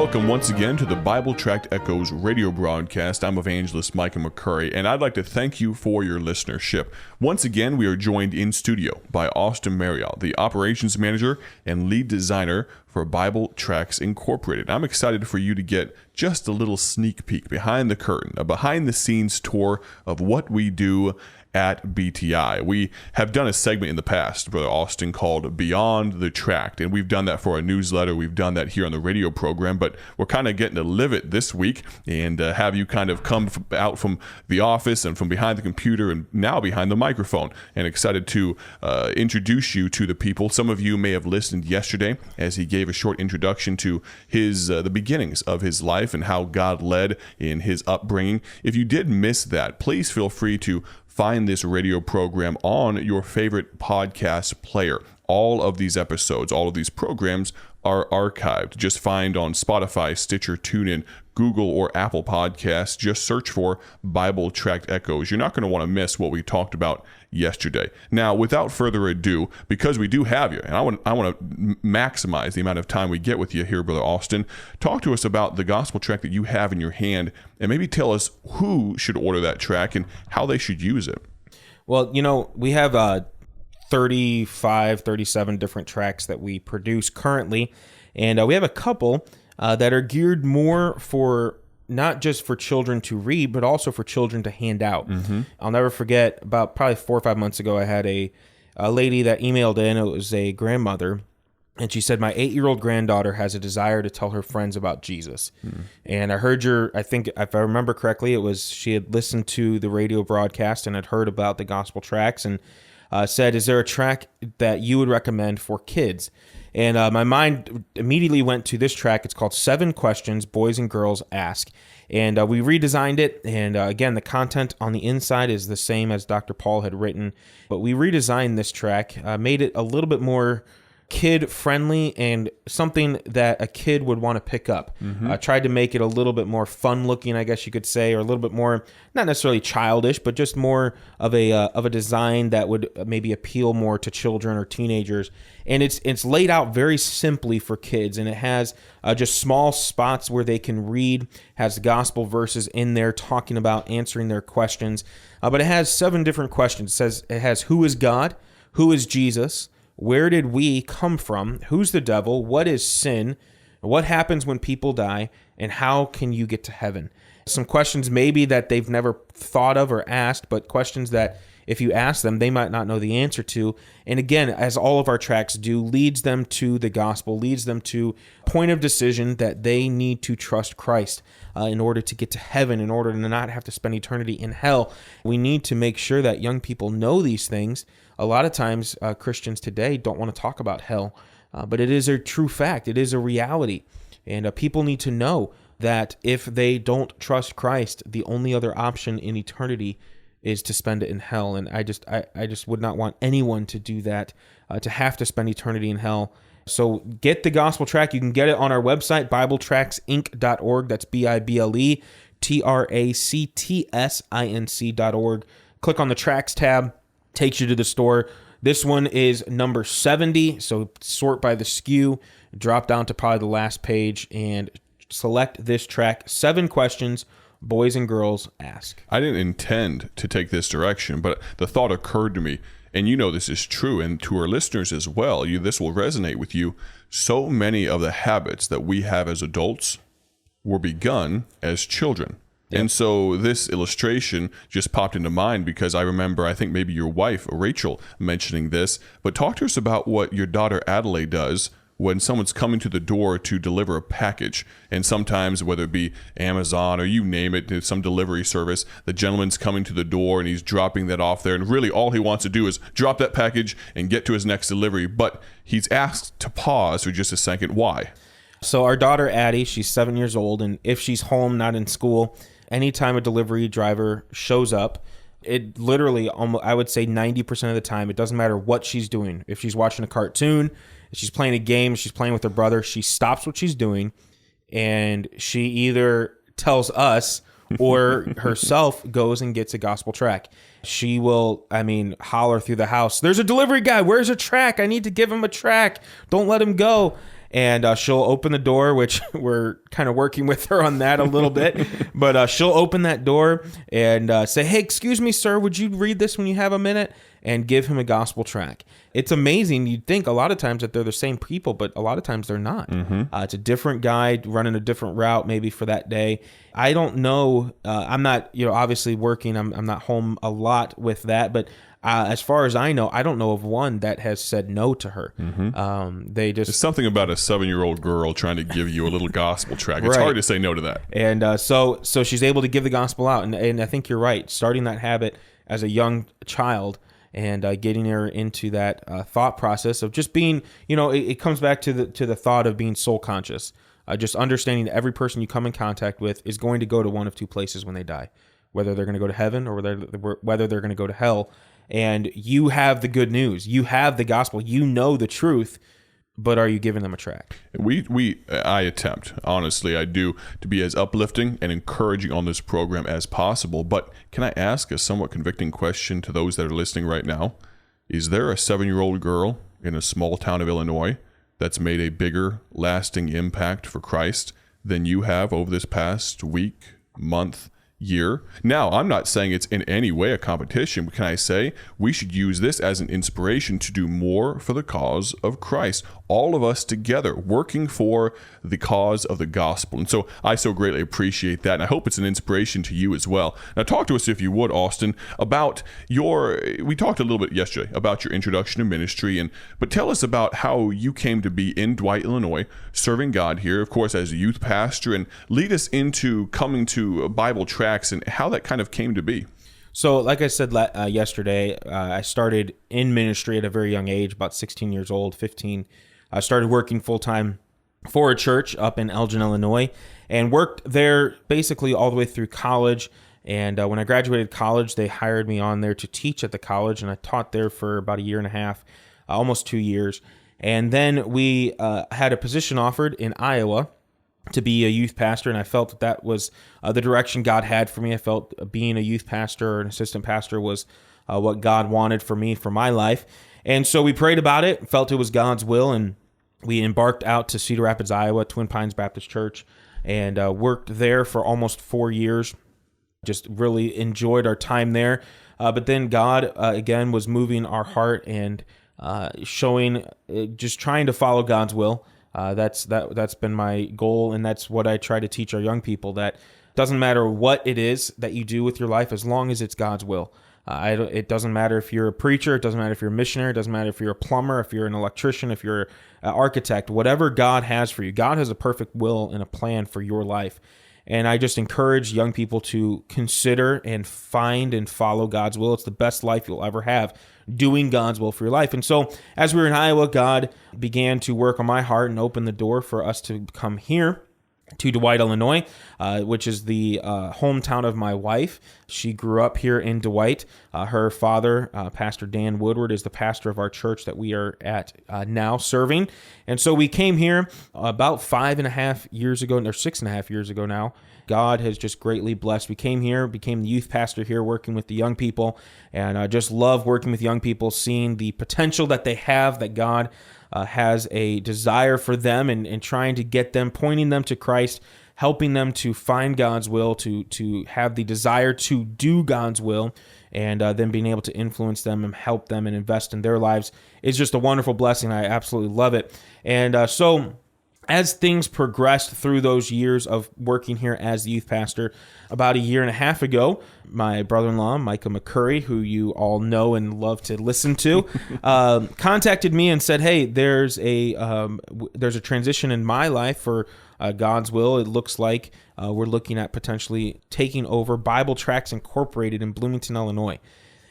Welcome once again to the Bible Tract Echoes radio broadcast. I'm evangelist Micah McCurry, and I'd like to thank you for your listenership. Once again, we are joined in studio by Austin Marriott, the operations manager and lead designer for Bible Tracts Incorporated. I'm excited for you to get just a little sneak peek behind the curtain, a behind-the-scenes tour of what we do at BTI. We have done a segment in the past, Brother Austin, called Beyond the Tract, and we've done that for a newsletter. We've done that here on the radio program, but we're kind of getting to live it this week and have you kind of come out from the office and from behind the computer and now behind the microphone, and excited to introduce you to the people. Some of you may have listened yesterday as he gave a short introduction to his the beginnings of his life and how God led in his upbringing. If you did miss that, please feel free to find this radio program on your favorite podcast player. All of these episodes, all of these programs are archived. Just find on Spotify, Stitcher, TuneIn, Google, or Apple Podcasts. Just search for Bible Tract Echoes. You're not going to want to miss what we talked about yesterday. Now, without further ado, because we do have you, and I want to maximize the amount of time we get with you here, Brother Austin, talk to us about the gospel tract that you have in your hand, and maybe tell us who should order that tract and how they should use it. Well, you know, we have 35, 37 different tracts that we produce currently, and we have a couple that are geared more for not just for children to read, but also for children to hand out. Mm-hmm. I'll never forget, about probably 4 or 5 months ago, I had a lady that emailed in. It was a grandmother, and she said, my 8-year-old granddaughter has a desire to tell her friends about Jesus. Mm. And I heard I think if I remember correctly, it was she had listened to the radio broadcast and had heard about the gospel tracts and said, is there a tract that you would recommend for kids? And my mind immediately went to this tract. It's called 7 Questions Boys and Girls Ask. And we redesigned it. And again, the content on the inside is the same as Dr. Paul had written. But we redesigned this tract, made it a little bit more kid-friendly and something that a kid would want to pick up. Mm-hmm. Tried to make it a little bit more fun-looking, I guess you could say, or a little bit more, not necessarily childish, but just more of a design that would maybe appeal more to children or teenagers. And it's laid out very simply for kids, and it has just small spots where they can read, has gospel verses in there talking about answering their questions. But it has 7 different questions. It has who is God, who is Jesus, where did we come from? Who's the devil? What is sin? What happens when people die? And how can you get to heaven? Some questions maybe that they've never thought of or asked, but questions that if you ask them, they might not know the answer to. And again, as all of our tracts do, leads them to the gospel, leads them to point of decision that they need to trust Christ in order to get to heaven, in order to not have to spend eternity in hell. We need to make sure that young people know these things. A lot of times, Christians today don't want to talk about hell, but it is a true fact. It is a reality. And people need to know that if they don't trust Christ, the only other option in eternity is to spend it in hell. And I just would not want anyone to do that, to have to spend eternity in hell. So get the gospel tract. You can get it on our website, BibleTractsInc.org. That's BibleTractsinc.org. Click on the Tracts tab, takes you to the store. This one is number 70, so sort by the SKU, drop down to probably the last page, and select this tract, 7 Questions Boys and Girls Ask. I didn't intend to take this direction, but the thought occurred to me, and you know this is true, and to our listeners as well, this will resonate with you. So many of the habits that we have as adults were begun as children. Yep. And so this illustration just popped into mind because I remember, I think maybe your wife, Rachel, mentioning this, but talk to us about what your daughter Adelaide does when someone's coming to the door to deliver a package. And sometimes, whether it be Amazon or you name it, some delivery service, the gentleman's coming to the door and he's dropping that off there. And really all he wants to do is drop that package and get to his next delivery. But he's asked to pause for just a second. Why? So our daughter Addie, she's 7 years old, and if she's home, not in school, anytime a delivery driver shows up, it literally, I would say 90% of the time, it doesn't matter what she's doing. If she's watching a cartoon, if she's playing a game, she's playing with her brother, she stops what she's doing, and she either tells us or herself goes and gets a gospel tract. She will, holler through the house, there's a delivery guy, where's a tract? I need to give him a tract. Don't let him go. and she'll open the door, which we're kind of working with her on that a little bit. But she'll open that door and say, "Hey, excuse me, sir, would you read this when you have a minute?" And give him a gospel tract. It's amazing. You'd think a lot of times that they're the same people, but a lot of times they're not. It's a different guy running a different route maybe for that day. I don't know. I'm not, obviously working. I'm not home a lot with that, but as far as I know, I don't know of one that has said no to her. There's something about a 7-year-old girl trying to give you a little gospel tract. It's Right. hard to say no to that. And so she's able to give the gospel out. And I think you're right. Starting that habit as a young child and getting her into that thought process of just being, it comes back to the thought of being soul conscious. Just understanding that every person you come in contact with is going to go to one of two places when they die, whether they're going to go to heaven or whether they're going to go to hell. And you have the good news. You have the gospel. You know the truth, but are you giving them a tract? I attempt, honestly, I do, to be as uplifting and encouraging on this program as possible. But can I ask a somewhat convicting question to those that are listening right now? Is there a 7-year-old girl in a small town of Illinois that's made a bigger, lasting impact for Christ than you have over this past week, month, year? Now, I'm not saying it's in any way a competition, but can I say we should use this as an inspiration to do more for the cause of Christ? All of us together working for the cause of the gospel. And so I so greatly appreciate that. And I hope it's an inspiration to you as well. Now, talk to us, if you would, Austin, about we talked a little bit yesterday about your introduction to ministry, but tell us about how you came to be in Dwight, Illinois, serving God here, of course, as a youth pastor, and lead us into coming to Bible Tracts and how that kind of came to be. So like I said yesterday, I started in ministry at a very young age, about 16 years old, 15. I started working full-time for a church up in Elgin, Illinois, and worked there basically all the way through college. And when I graduated college, they hired me on there to teach at the college, and I taught there for about a year and a half, almost 2 years. And then we had a position offered in Iowa to be a youth pastor, and I felt that was the direction God had for me. I felt being a youth pastor or an assistant pastor was what God wanted for me, for my life. And so we prayed about it, felt it was God's will, and we embarked out to Cedar Rapids, Iowa, Twin Pines Baptist Church, and worked there for almost 4 years. Just really enjoyed our time there. But then God, again, was moving our heart and showing, just trying to follow God's will. That's been my goal, and that's what I try to teach our young people, that doesn't matter what it is that you do with your life as long as it's God's will. It doesn't matter if you're a preacher, it doesn't matter if you're a missionary, it doesn't matter if you're a plumber, if you're an electrician, if you're an architect, whatever God has for you. God has a perfect will and a plan for your life. And I just encourage young people to consider and find and follow God's will. It's the best life you'll ever have, doing God's will for your life. And so as we were in Iowa, God began to work on my heart and open the door for us to come here to Dwight, Illinois, which is the hometown of my wife. She grew up here in Dwight. Her father, Pastor Dan Woodward, is the pastor of our church that we are at now serving. And so we came here about 5.5 years ago, or 6.5 years ago now. God has just greatly blessed. We came here, became the youth pastor here, working with the young people, and I just love working with young people, seeing the potential that they have, that God has a desire for them, and trying to get them, pointing them to Christ, helping them to find God's will, to have the desire to do God's will, and then being able to influence them and help them and invest in their lives is just a wonderful blessing. I absolutely love it. And so as things progressed through those years of working here as the youth pastor, about 1.5 years ago, my brother-in-law, Micah McCurry, who you all know and love to listen to, contacted me and said, "Hey, there's a transition in my life for God's will. It looks like we're looking at potentially taking over Bible Tracts Incorporated in Bloomington, Illinois."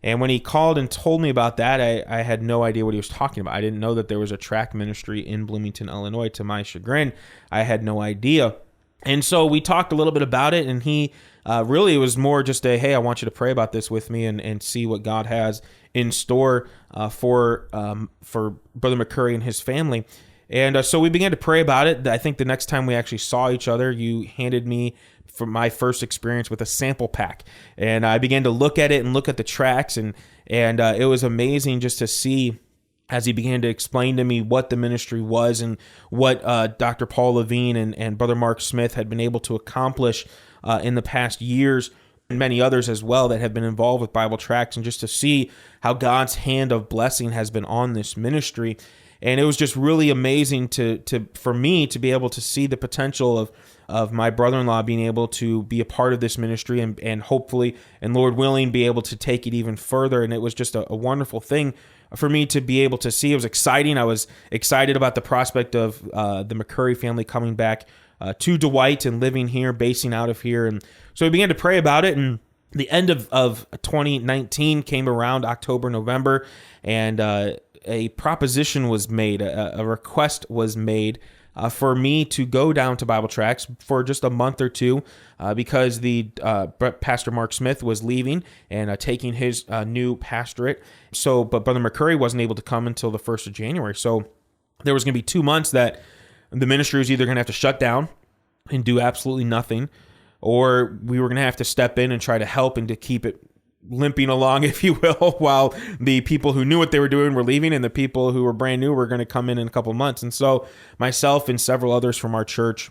And when he called and told me about that, I had no idea what he was talking about. I didn't know that there was a tract ministry in Bloomington, Illinois. To my chagrin, I had no idea. And so we talked a little bit about it, and he really, it was more just a, "Hey, I want you to pray about this with me and see what God has in store for Brother McCurry and his family." And so we began to pray about it. I think the next time we actually saw each other, you handed me, for my first experience, with a sample pack, and I began to look at it and look at the tracts, and it was amazing just to see as he began to explain to me what the ministry was and what Dr. Paul Levine and Brother Mark Smith had been able to accomplish in the past years, and many others as well that have been involved with Bible Tracts, and just to see how God's hand of blessing has been on this ministry. And it was just really amazing for me to be able to see the potential of my brother-in-law being able to be a part of this ministry and hopefully, and Lord willing, be able to take it even further. And it was just a wonderful thing for me to be able to see. It was exciting. I was excited about the prospect of the McCurry family coming back to Dwight and living here, basing out of here. And so we began to pray about it, and the end of 2019 came around, October, November, and a proposition was made, a request was made for me to go down to Bible Tracts for just a month or two because Pastor Mark Smith was leaving and taking his new pastorate. So, but Brother McCurry wasn't able to come until the 1st of January. So there was going to be 2 months that the ministry was either going to have to shut down and do absolutely nothing, or we were going to have to step in and try to help and to keep it limping along, if you will, while the people who knew what they were doing were leaving and the people who were brand new were going to come in a couple months. And so myself and several others from our church,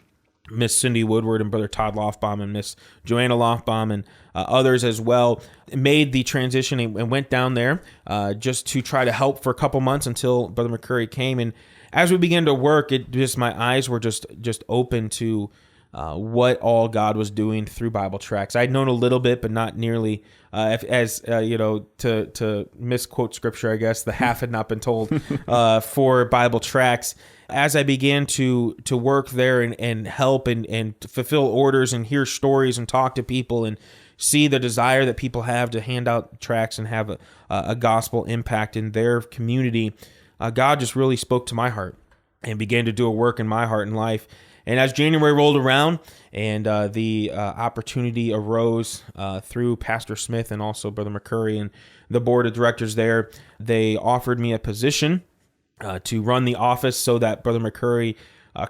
Miss Cindy Woodward and Brother Todd Lofbaum and Miss Joanna Lofbaum and others as well, made the transition and went down there just to try to help for a couple months until Brother McCurry came. And as we began to work, my eyes were just open to what all God was doing through Bible Tracts. I'd known a little bit, but not nearly to misquote scripture, I guess, the half had not been told for Bible Tracts. As I began to work there and help and fulfill orders and hear stories and talk to people and see the desire that people have to hand out tracts and have a gospel impact in their community, God just really spoke to my heart and began to do a work in my heart and life. And as January rolled around and the opportunity arose through Pastor Smith and also Brother McCurry and the board of directors there, they offered me a position to run the office so that Brother McCurry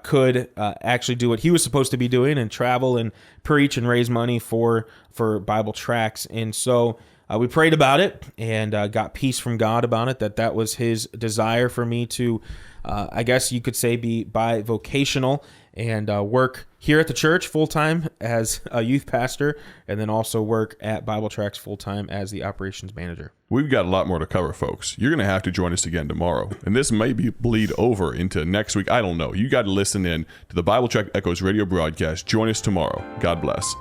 could actually do what he was supposed to be doing and travel and preach and raise money for Bible Tracts. And so we prayed about it and got peace from God about it, that was his desire for me to, I guess you could say, be bivocational and work here at the church full-time as a youth pastor, and then also work at Bible Tracts full-time as the operations manager. We've got a lot more to cover, folks. You're going to have to join us again tomorrow, and this may bleed over into next week. I don't know. You got to listen in to the Bible Tract Echoes radio broadcast. Join us tomorrow. God bless.